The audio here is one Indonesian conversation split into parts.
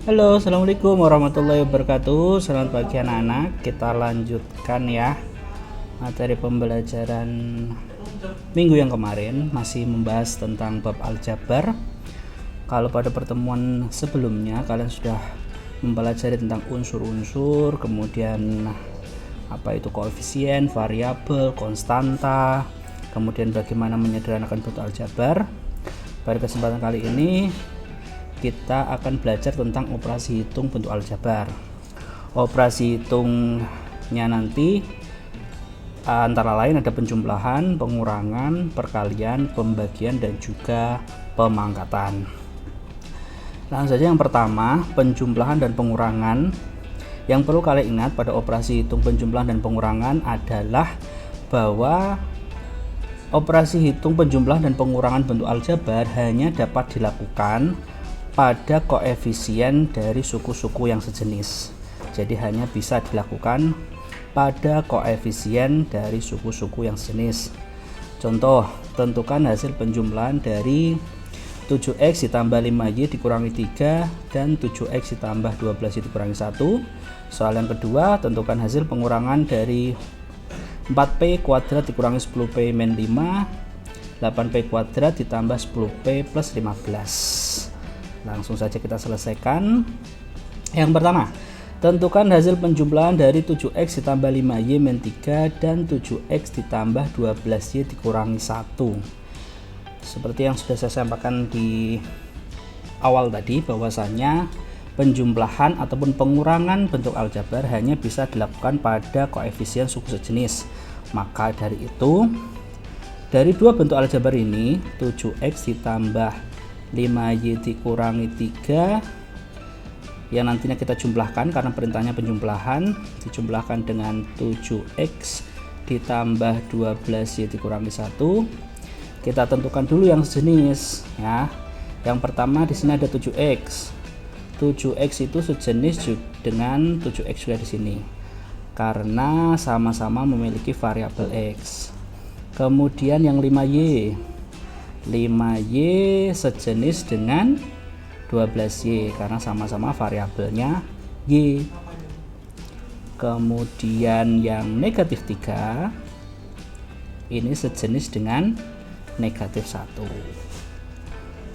Halo, assalamualaikum warahmatullahi wabarakatuh. Selamat pagi anak-anak. Kita lanjutkan ya materi pembelajaran minggu yang kemarin, masih membahas tentang bab aljabar. Kalau pada pertemuan sebelumnya kalian sudah mempelajari tentang unsur-unsur, kemudian apa itu koefisien, variabel, konstanta, kemudian bagaimana menyederhanakan bentuk aljabar. Pada kesempatan kali ini kita akan belajar tentang operasi hitung bentuk aljabar. Operasi hitungnya nanti antara lain ada penjumlahan, pengurangan, perkalian, pembagian, dan juga pemangkatan. Langsung saja yang pertama, penjumlahan dan pengurangan. Yang perlu kalian ingat pada operasi hitung penjumlahan dan pengurangan adalah bahwa operasi hitung penjumlahan dan pengurangan bentuk aljabar hanya dapat dilakukan pada koefisien dari suku-suku yang sejenis. Jadi hanya bisa dilakukan pada koefisien dari suku-suku yang sejenis. Contoh, tentukan hasil penjumlahan dari 7x ditambah 5y dikurangi 3 dan 7x ditambah 12y dikurangi 1. Soal yang kedua, tentukan hasil pengurangan dari 4p kuadrat dikurangi 10p min 5, 8p kuadrat ditambah 10p plus 15. Langsung saja kita selesaikan. Yang pertama, tentukan hasil penjumlahan dari 7x ditambah 5y min 3 dan 7x ditambah 12y dikurangi 1. Seperti yang sudah saya sampaikan di awal tadi, bahwasanya penjumlahan ataupun pengurangan bentuk aljabar hanya bisa dilakukan pada koefisien suku sejenis. Maka dari itu, dari dua bentuk aljabar ini, 7x ditambah 5y dikurangi 3 yang nantinya kita jumlahkan karena perintahnya penjumlahan, dijumlahkan dengan 7x ditambah 12y dikurangi 1. Kita tentukan dulu yang sejenis ya. Yang pertama di sini ada 7x. 7x itu sejenis dengan 7x juga di sini karena sama-sama memiliki variabel x. Kemudian yang 5y sejenis dengan 12y karena sama-sama variabelnya y. Kemudian yang negatif 3 ini sejenis dengan negatif 1.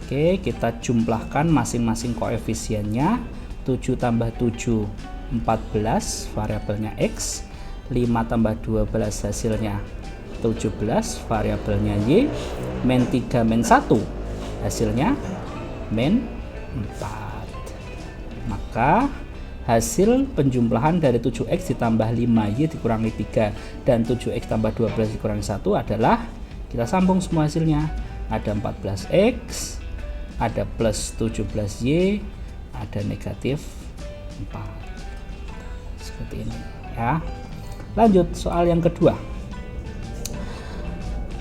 Oke, kita jumlahkan masing-masing koefisiennya. 7 tambah 7 14 variabelnya x, 5 tambah 12 hasilnya 17 variabelnya y, min 3 min 1 hasilnya min 4. Maka hasil penjumlahan dari 7x ditambah 5y dikurangi 3 dan 7x tambah 12 dikurangi 1 adalah, kita sambung semua hasilnya, ada 14x, ada plus 17y, ada negatif 4. Seperti ini ya. Lanjut soal yang kedua.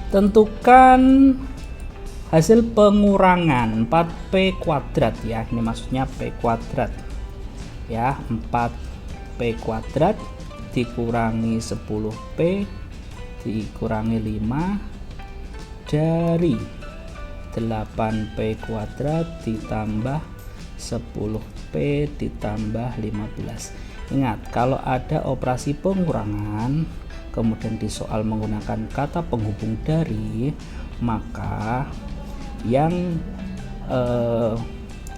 Tentukan hasil pengurangan 4p kuadrat ya. Ini maksudnya p kuadrat ya. 4p kuadrat dikurangi 10p dikurangi 5 dari 8p kuadrat ditambah 10p ditambah 15. Ingat, kalau ada operasi pengurangan kemudian di soal menggunakan kata penghubung dari, maka yang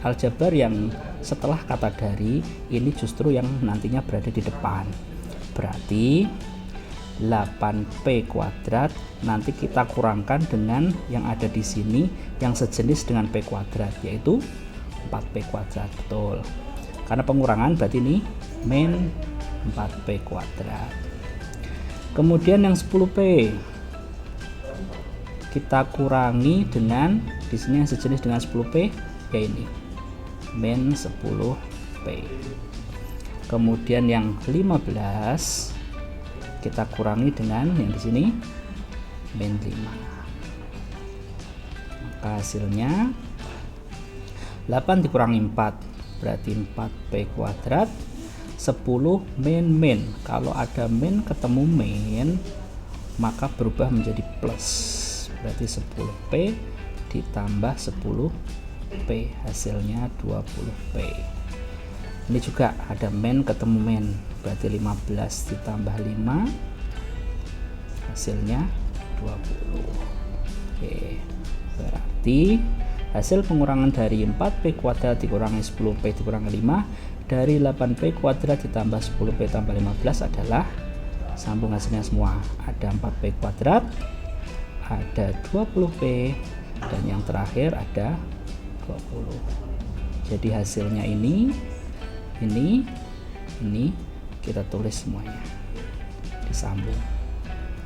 aljabar yang setelah kata dari ini justru yang nantinya berada di depan. Berarti 8p kuadrat nanti kita kurangkan dengan yang ada di sini yang sejenis dengan p kuadrat, yaitu 4p kuadrat. Betul, karena pengurangan berarti ini min 4p kuadrat. Kemudian yang 10p kita kurangi dengan di sini yang sejenis dengan 10p, ya ini min 10p. Kemudian yang 15 kita kurangi dengan yang di sini min 5. Maka hasilnya 8 dikurangi 4 berarti 4p kuadrat. 10 min. Kalau ada min ketemu min maka berubah menjadi plus, berarti 10p ditambah 10p hasilnya 20p. Ini juga ada min ketemu min, berarti 15 ditambah 5 hasilnya 20. Oke, berarti hasil pengurangan dari 4p kuadrat dikurangi 10p dikurangi 5 dari 8p kuadrat ditambah 10p tambah 15 adalah, sambung hasilnya semua, ada 4p kuadrat, ada 20p, dan yang terakhir ada 20. Jadi hasilnya ini kita tulis semuanya, disambung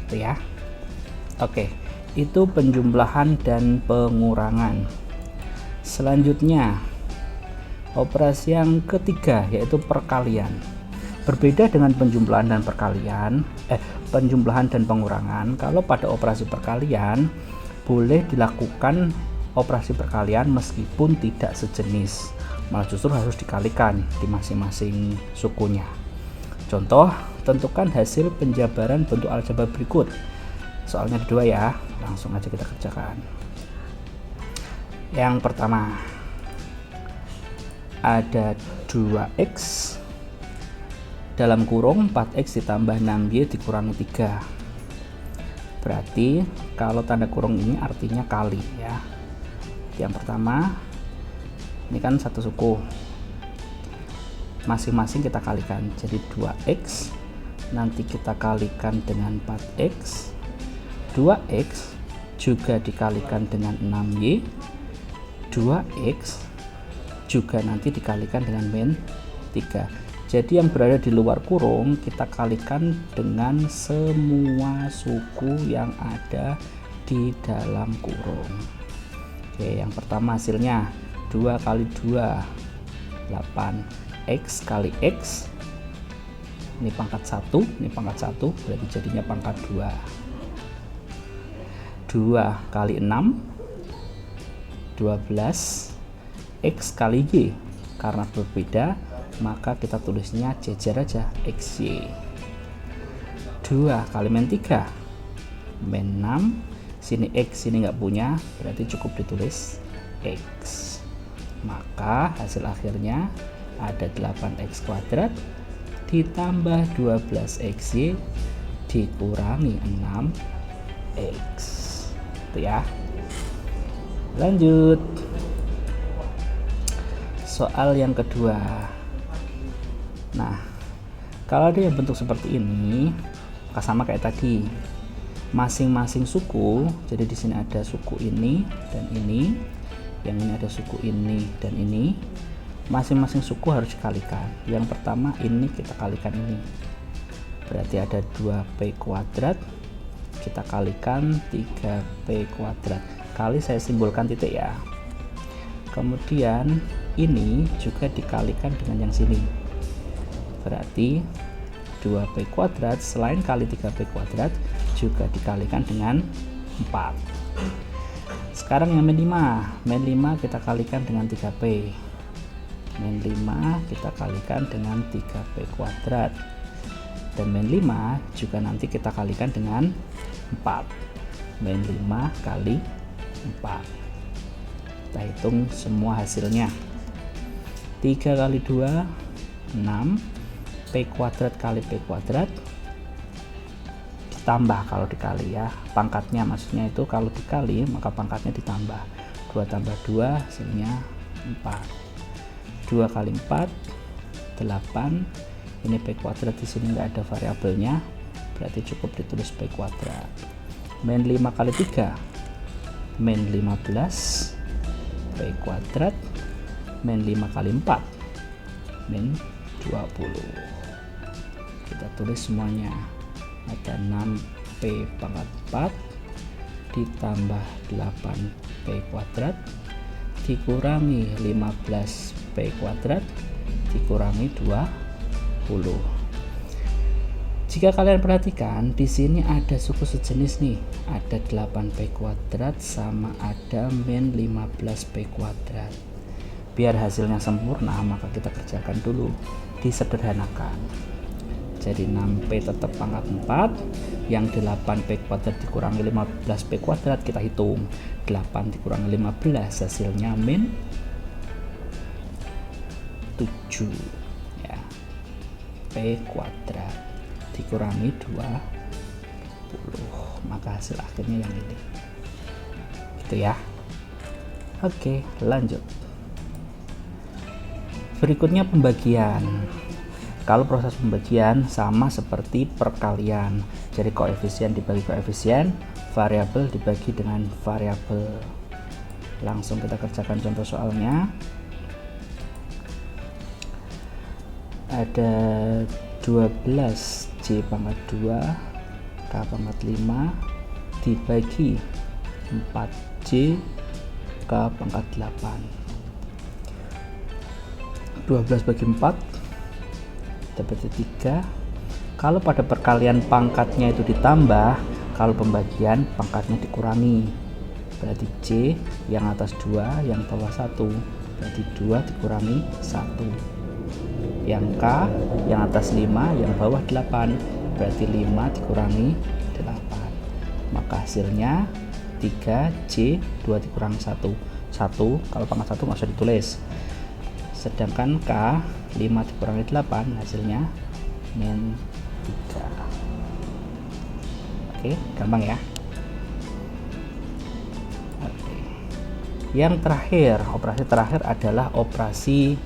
gitu ya. Oke, itu penjumlahan dan pengurangan. Selanjutnya operasi yang ketiga yaitu perkalian. Berbeda dengan penjumlahan dan penjumlahan dan pengurangan, kalau pada operasi perkalian boleh dilakukan operasi perkalian meskipun tidak sejenis, malah justru harus dikalikan di masing-masing sukunya. Contoh, tentukan hasil penjabaran bentuk aljabar berikut. Soalnya ada 2 ya, langsung aja kita kerjakan. Yang pertama, ada 2x dalam kurung 4x ditambah 6y dikurangi 3. Berarti kalau tanda kurung ini artinya kali ya. Yang pertama, ini kan satu suku, masing-masing kita kalikan, jadi 2x nanti kita kalikan dengan 4x, 2x juga dikalikan dengan 6y, 2x juga nanti dikalikan dengan min 3. Jadi yang berada di luar kurung kita kalikan dengan semua suku yang ada di dalam kurung. Oke, yang pertama hasilnya 2 kali 2 8, x kali x, ini pangkat 1, ini pangkat 1, berarti jadinya pangkat 2. 2 kali 6 12, x kali y, karena berbeda maka kita tulisnya jejer aja, xy. 2 kali min 3 min 6, sini x sini nggak punya, berarti cukup ditulis x. Maka hasil akhirnya ada 8x kuadrat ditambah 12xy dikurangi 6x. Itu ya. Lanjut. Soal yang kedua. Nah, kalau ada yang bentuk seperti ini, maka sama kayak tadi. Masing-masing suku, jadi di sini ada suku ini dan ini, yang ini ada suku ini dan ini. Masing-masing suku harus dikalikan. Yang pertama ini kita kalikan ini, berarti ada 2p kuadrat, kita kalikan 3p kuadrat, kali saya simbolkan titik ya. Kemudian ini juga dikalikan dengan yang sini, berarti 2p kuadrat selain kali 3p kuadrat juga dikalikan dengan 4. Sekarang yang min 5, kita kalikan dengan 3p, min 5 kita kalikan dengan 3p kuadrat, dan min 5 juga nanti kita kalikan dengan 4, min 5 kali 4. Kita hitung semua hasilnya, 3 kali 2 6, p kuadrat kali p kuadrat ditambah kalau dikali ya, pangkatnya maksudnya itu kalau dikali maka pangkatnya ditambah, 2 tambah 2 hasilnya 4, 2 kali 4 8, ini p kuadrat di sini nggak ada variabelnya, berarti cukup ditulis p kuadrat. Min 5 kali 3 min 15 p kuadrat, min 5 kali 4 min 20. Kita tulis semuanya, ada 6p pangkat 4 ditambah 8p kuadrat dikurangi 15p kuadrat dikurangi 20. Jika kalian perhatikan di sini ada suku sejenis nih, ada 8p kuadrat sama ada min 15p kuadrat. Biar hasilnya sempurna maka kita kerjakan dulu, disederhanakan. Jadi 6p tetap pangkat 4, yang 8p kuadrat dikurangi 15p kuadrat kita hitung, 8 dikurangi 15 hasilnya min 7. P kuadrat dikurangi 20, maka hasil akhirnya yang ini gitu ya. Oke, lanjut. Berikutnya pembagian. Kalau proses pembagian sama seperti perkalian, jadi koefisien dibagi koefisien, variabel dibagi dengan variabel. Langsung kita kerjakan contoh soalnya. Ada 12 J pangkat 2 K pangkat 5 dibagi 4J K pangkat 8. 12 bagi 4 dapat 3. Kalau pada perkalian pangkatnya itu ditambah, kalau pembagian pangkatnya dikurangi, berarti J yang atas 2 yang bawah 1, berarti 2 dikurangi 1. Yang K yang atas 5 yang bawah 8, berarti 5 dikurangi 8, maka hasilnya 3J 2 dikurangi 1. Kalau pangkat 1 nggak usah ditulis, sedangkan K 5 dikurangi 8 hasilnya min 3. Oke, gampang ya. Oke. Yang terakhir, operasi terakhir adalah operasi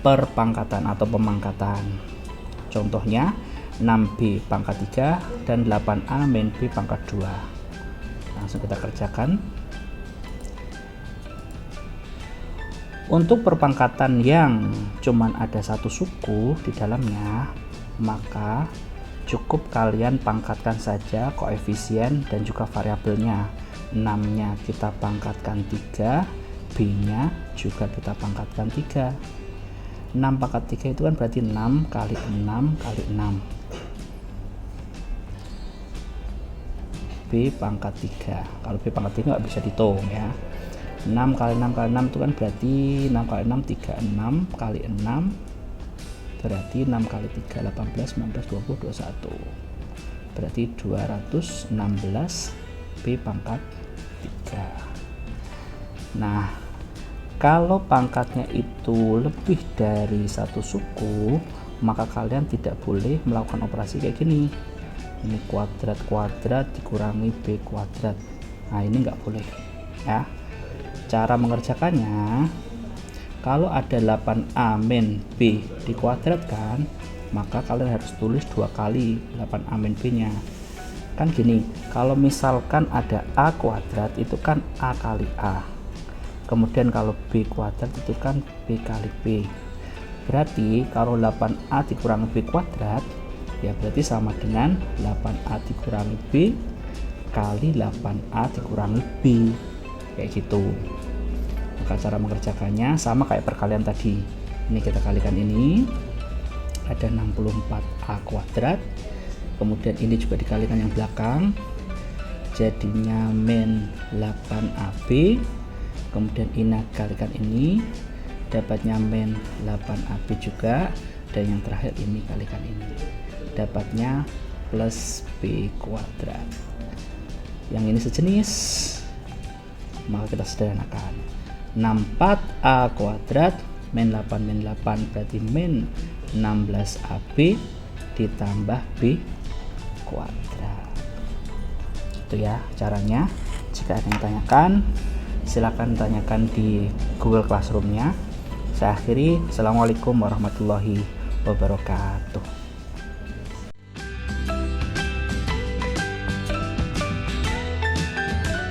perpangkatan atau pemangkatan. Contohnya 6B pangkat 3 dan 8A min B pangkat 2. Langsung kita kerjakan. Untuk perpangkatan yang cuman ada satu suku di dalamnya, maka cukup kalian pangkatkan saja koefisien dan juga variabelnya. 6-nya kita pangkatkan 3, B-nya juga kita pangkatkan 3. 6 pangkat 3 itu kan berarti 6 kali 6 kali 6. B pangkat 3. Kalau B pangkat 3 nggak bisa dihitung ya. 6 kali 6 kali 6 itu kan berarti 6 kali 6 36 kali 6 berarti 6 kali 3 18 19 20 21, berarti 216 B pangkat 3. Nah, kalau pangkatnya itu lebih dari satu suku, maka kalian tidak boleh melakukan operasi kayak gini. Ini kuadrat dikurangi B kuadrat. Nah, ini nggak boleh ya. Cara mengerjakannya, kalau ada 8A min B dikuadratkan, maka kalian harus tulis 2 kali 8A min B nya. Kan gini, kalau misalkan ada A kuadrat itu kan A kali A, kemudian kalau B kuadrat itu kan B kali B. Berarti kalau 8A dikurangi B kuadrat, ya berarti sama dengan 8A dikurangi B kali 8A dikurangi B, kayak gitu. Maka cara mengerjakannya sama kayak perkalian tadi. Ini kita kalikan, ini ada 64A kuadrat, kemudian ini juga dikalikan yang belakang, jadinya min 8AB, kemudian ini kalikan ini, dapatnya min 8AB juga, dan yang terakhir ini kalikan ini, dapatnya plus B kuadrat. Yang ini sejenis, maka kita sederhanakan. 64A kuadrat min 8 min 8 berarti min 16AB ditambah B kuadrat. Itu ya caranya. Jika ada yang tanyakan, silakan tanyakan di Google Classroom-nya. Saya akhiri. Assalamualaikum warahmatullahi wabarakatuh.